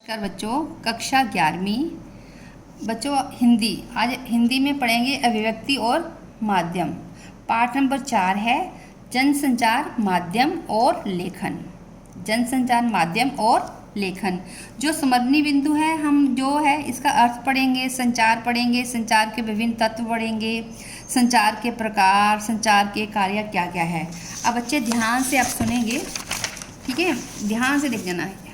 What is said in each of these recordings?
नमस्कार बच्चों, कक्षा 11वीं बच्चों हिंदी। आज हिंदी में पढ़ेंगे अभिव्यक्ति और माध्यम। पाठ नंबर 4 है जनसंचार माध्यम और लेखन। जनसंचार माध्यम और लेखन जो समरनी बिंदु है, हम जो है इसका अर्थ पढ़ेंगे, संचार पढ़ेंगे, संचार के विभिन्न तत्व पढ़ेंगे, संचार के प्रकार, संचार के कार्य क्या क्या है। अब बच्चे ध्यान से आप सुनेंगे, ठीक है, ध्यान से लिख देना है।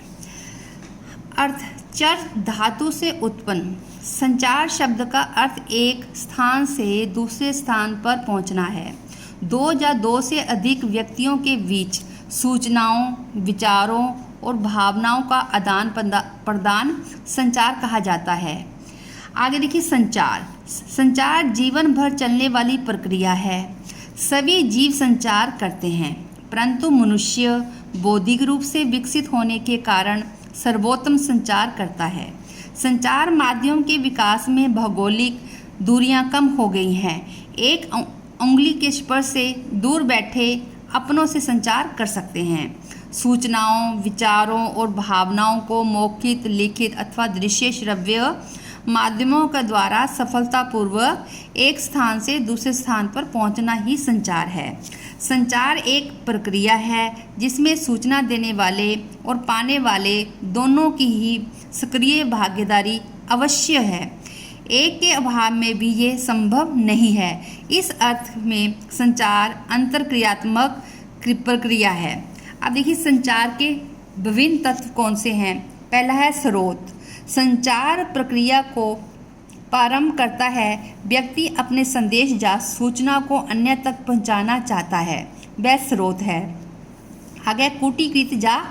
अर्थ चर धातु से उत्पन्न। संचार शब्द का अर्थ एक स्थान से दूसरे स्थान पर पहुंचना है। दो या दो से अधिक व्यक्तियों के बीच सूचनाओं, विचारों और भावनाओं का आदान प्रदान संचार कहा जाता है। आगे देखिए, संचार। संचार जीवन भर चलने वाली प्रक्रिया है। सभी जीव संचार करते हैं, परंतु मनुष्य बौद्धिक रूप से विकसित होने के कारण सर्वोत्तम संचार करता है। संचार माध्यम के विकास में भौगोलिक दूरियां कम हो गई हैं। एक उंगली के स्पर्श से दूर बैठे अपनों से संचार कर सकते हैं। सूचनाओं, विचारों और भावनाओं को मौखिक, लिखित अथवा दृश्य श्रव्य माध्यमों के द्वारा सफलतापूर्वक एक स्थान से दूसरे स्थान पर पहुंचना ही संचार है। संचार एक प्रक्रिया है जिसमें सूचना देने वाले और पाने वाले दोनों की ही सक्रिय भागीदारी अवश्य है। एक के अभाव में भी ये संभव नहीं है। इस अर्थ में संचार अंतरक्रियात्मक प्रक्रिया है। अब देखिए, संचार के विभिन्न तत्व कौन से हैं। पहला है स्रोत। संचार प्रक्रिया को प्रारंभ करता है। व्यक्ति अपने संदेश या सूचना को अन्य तक पहुंचाना चाहता है, वह स्रोत है। आगे कूटीकृत या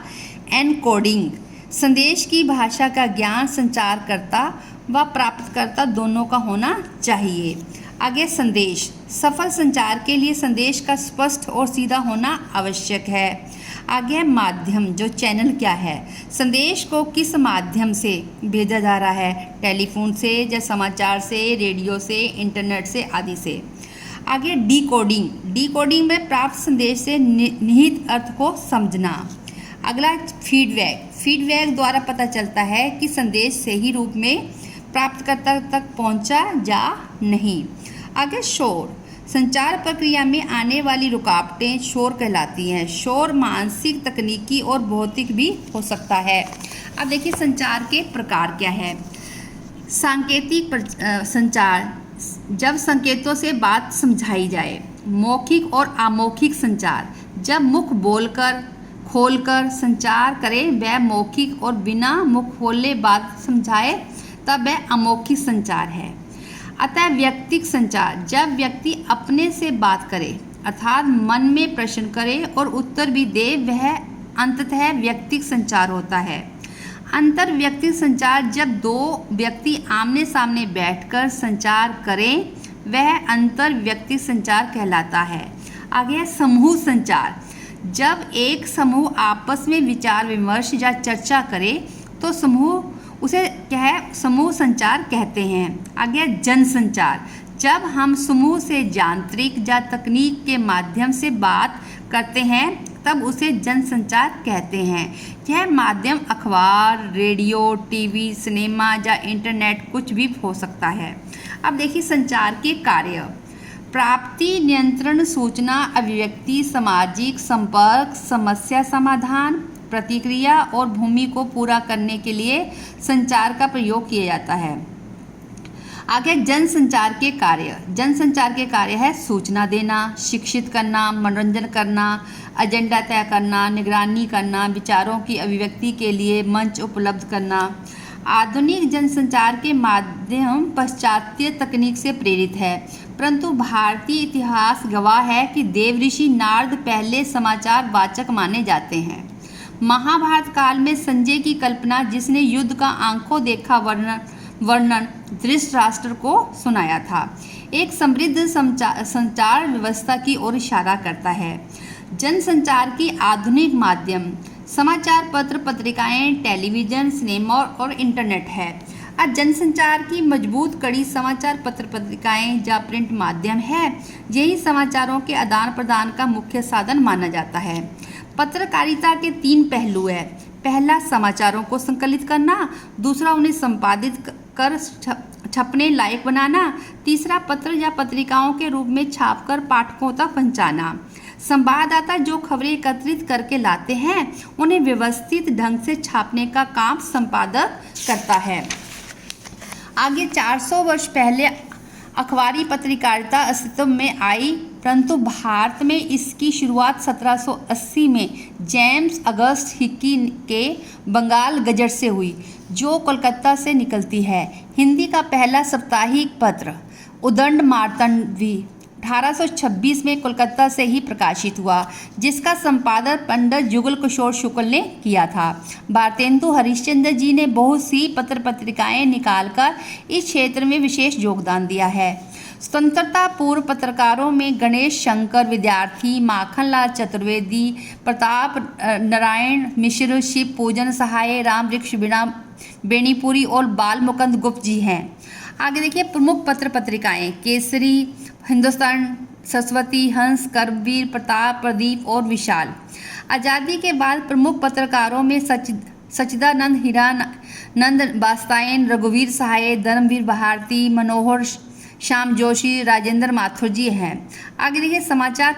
एनकोडिंग। संदेश की भाषा का ज्ञान संचारकर्ता व प्राप्तकर्ता दोनों का होना चाहिए। आगे संदेश। सफल संचार के लिए संदेश का स्पष्ट और सीधा होना आवश्यक है। आगे माध्यम, जो चैनल क्या है, संदेश को किस माध्यम से भेजा जा रहा है, टेलीफोन से या समाचार से, रेडियो से, इंटरनेट से आदि से। आगे डिकोडिंग। डिकोडिंग में प्राप्त संदेश से निहित अर्थ को समझना। अगला फीडबैक। फीडबैक द्वारा पता चलता है कि संदेश सही रूप में प्राप्तकर्ता तक पहुंचा या नहीं। आगे शोर। संचार प्रक्रिया में आने वाली रुकावटें शोर कहलाती हैं। शोर मानसिक, तकनीकी और भौतिक भी हो सकता है। अब देखिए, संचार के प्रकार क्या है। सांकेतिक संचार, जब संकेतों से बात समझाई जाए। मौखिक और अमौखिक संचार, जब मुख बोलकर खोलकर संचार करे वह मौखिक और बिना मुख खोले बात समझाए तब वह अमौखिक संचार है। अतः व्यक्तिक संचार, जब व्यक्ति अपने से बात करे अर्थात मन में प्रश्न करे और उत्तर भी दे, वह अंततः व्यक्तिक संचार होता है। अंतर व्यक्तिक संचार, जब दो व्यक्ति आमने सामने बैठकर संचार करें, वह अंतर व्यक्तिक संचार कहलाता है। आगे समूह संचार। जब एक समूह आपस में विचार विमर्श या चर्चा करे तो उसे क्या है, समूह संचार कहते हैं। आगे जनसंचार। जब हम समूह से यांत्रिक या तकनीक के माध्यम से बात करते हैं तब उसे जनसंचार कहते हैं। यह माध्यम अखबार, रेडियो, टीवी, सिनेमा या इंटरनेट कुछ भी हो सकता है। अब देखिए, संचार के कार्य। प्राप्ति, नियंत्रण, सूचना, अभिव्यक्ति, सामाजिक संपर्क, समस्या समाधान, प्रतिक्रिया और भूमि को पूरा करने के लिए संचार का प्रयोग किया जाता है। आगे जनसंचार के कार्य। जनसंचार के कार्य है सूचना देना, शिक्षित करना, मनोरंजन करना, एजेंडा तय करना, निगरानी करना, विचारों की अभिव्यक्ति के लिए मंच उपलब्ध करना। आधुनिक जनसंचार के माध्यम पाश्चात्य तकनीक से प्रेरित है, परंतु भारतीय इतिहास गवाह है कि देवऋषि नारद पहले समाचार वाचक माने जाते हैं। महाभारत काल में संजय की कल्पना, जिसने युद्ध का आंखों देखा वर्णन धृतराष्ट्र को सुनाया था, एक समृद्ध संचार व्यवस्था की ओर इशारा करता है। जनसंचार की आधुनिक माध्यम समाचार पत्र, पत्रिकाएं, टेलीविज़न, सिनेमा और इंटरनेट है। अब जनसंचार की मजबूत कड़ी समाचार पत्र, पत्रिकाएं या प्रिंट माध्यम है। यही समाचारों के आदान प्रदान का मुख्य साधन माना जाता है। पत्रकारिता के 3 पहलू है। पहला समाचारों को संकलित करना, दूसरा उन्हें संपादित कर छपने लायक बनाना, तीसरा पत्र या पत्रिकाओं के रूप में छापकर पाठकों तक पहुंचाना। संवाददाता जो खबरें एकत्रित करके लाते हैं उन्हें व्यवस्थित ढंग से छापने का काम संपादक करता है। आगे 400 वर्ष पहले अखबारी पत्रकारिता अस्तित्व में आई, परंतु भारत में इसकी शुरुआत 1780 में जेम्स अगस्त हिक्की के बंगाल गजट से हुई, जो कोलकाता से निकलती है। हिंदी का पहला साप्ताहिक पत्र उदंड मार्तंडवी 1826 में कोलकाता से ही प्रकाशित हुआ, जिसका संपादन पंडित जुगल किशोर शुक्ल ने किया था। भारतेंदु हरिश्चंद्र जी ने बहुत सी पत्र पत्रिकाएं निकालकर इस क्षेत्र में विशेष योगदान दिया है। स्वतंत्रता पूर्व पत्रकारों में गणेश शंकर विद्यार्थी, माखनलाल चतुर्वेदी, प्रताप नारायण मिश्र, शिव पूजन सहाय, राम वृक्ष बेनीपुरी और बाल मुकुंद गुप्त जी हैं। आगे देखिए प्रमुख पत्र पत्रिकाएं केसरी, हिंदुस्तान, सरस्वती, हंस, कर्मवीर, प्रताप, प्रदीप और विशाल। आज़ादी के बाद प्रमुख पत्रकारों में सच्चिदानंद, हीरानंद बास्तायन, रघुवीर सहाय, धर्मवीर भारती, मनोहर श्याम जोशी, राजेंद्र माथुर जी हैं। आगे देखिए समाचार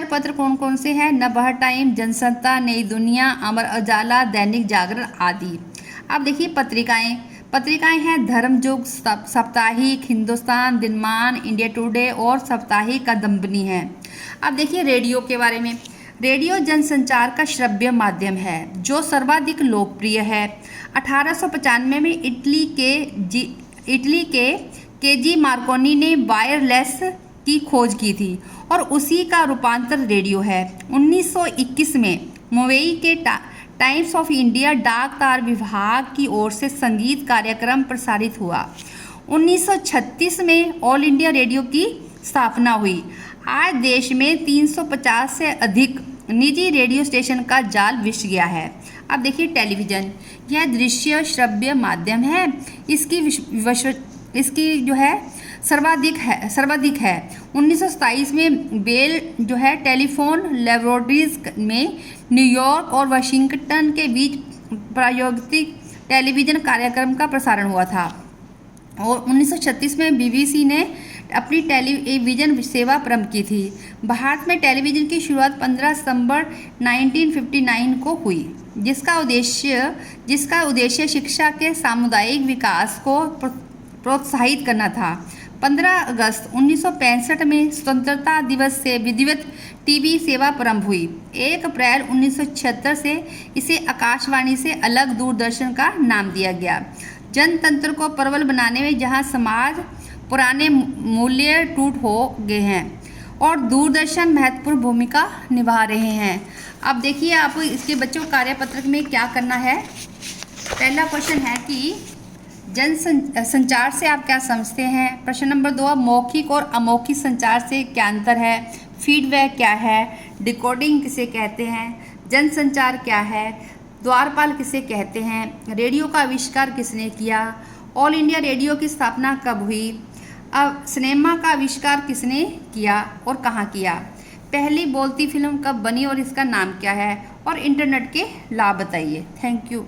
पत्र कौन कौन से हैं? नवभारत टाइम, जनसत्ता, नई दुनिया, अमर उजाला, दैनिक जागरण आदि। अब देखिए पत्रिकाएं हैं धर्मयुग, साप्ताहिक, हिंदुस्तान, दिनमान, इंडिया टुडे और साप्ताहिक कादम्बनी है। अब देखिए रेडियो के बारे में। रेडियो जनसंचार का श्रव्य माध्यम है जो सर्वाधिक लोकप्रिय है। 1895 में इटली के केजी मार्कोनी ने वायरलेस की खोज की थी और उसी का रूपांतर रेडियो है। 1921 में मुंबई के टाइम्स ऑफ इंडिया डाक तार विभाग की ओर से संगीत कार्यक्रम प्रसारित हुआ। 1936 में ऑल इंडिया रेडियो की स्थापना हुई। आज देश में 350 से अधिक निजी रेडियो स्टेशन का जाल बिछ गया है। अब देखिए टेलीविज़न, यह दृश्य श्रव्य माध्यम है। इसकी जो है सर्वाधिक है। 1927 में बेल जो है टेलीफोन लैबोरेटरीज में न्यूयॉर्क और वाशिंगटन के बीच प्रायोगिक टेलीविज़न कार्यक्रम का प्रसारण हुआ था और 1936 में बीबीसी ने अपनी टेलीविज़न सेवा प्रारंभ की थी। भारत में टेलीविज़न की शुरुआत 15 सितंबर 1959 को हुई, जिसका उद्देश्य शिक्षा के सामुदायिक विकास को प्रोत्साहित करना था। 15 अगस्त 1965 में स्वतंत्रता दिवस से विधिवत टीवी सेवा प्रारंभ हुई। 1 अप्रैल 1976 से इसे आकाशवाणी से अलग दूरदर्शन का नाम दिया गया। जनतंत्र को प्रबल बनाने में जहां समाज पुराने मूल्य टूट हो गए हैं और दूरदर्शन महत्वपूर्ण भूमिका निभा रहे हैं। अब देखिए आप इसके बच्चों कार्यपत्रक में क्या करना है। पहला क्वेश्चन है कि संचार से आप क्या समझते हैं। प्रश्न नंबर 2, मौखिक और अमौखिक संचार से क्या अंतर है। फीडबैक क्या है। डिकोडिंग किसे कहते हैं। जनसंचार क्या है। द्वारपाल किसे कहते हैं। रेडियो का आविष्कार किसने किया। ऑल इंडिया रेडियो की स्थापना कब हुई। अब सिनेमा का आविष्कार किसने किया और कहाँ किया। पहली बोलती फिल्म कब बनी और इसका नाम क्या है। और इंटरनेट के लाभ बताइए। Thank you.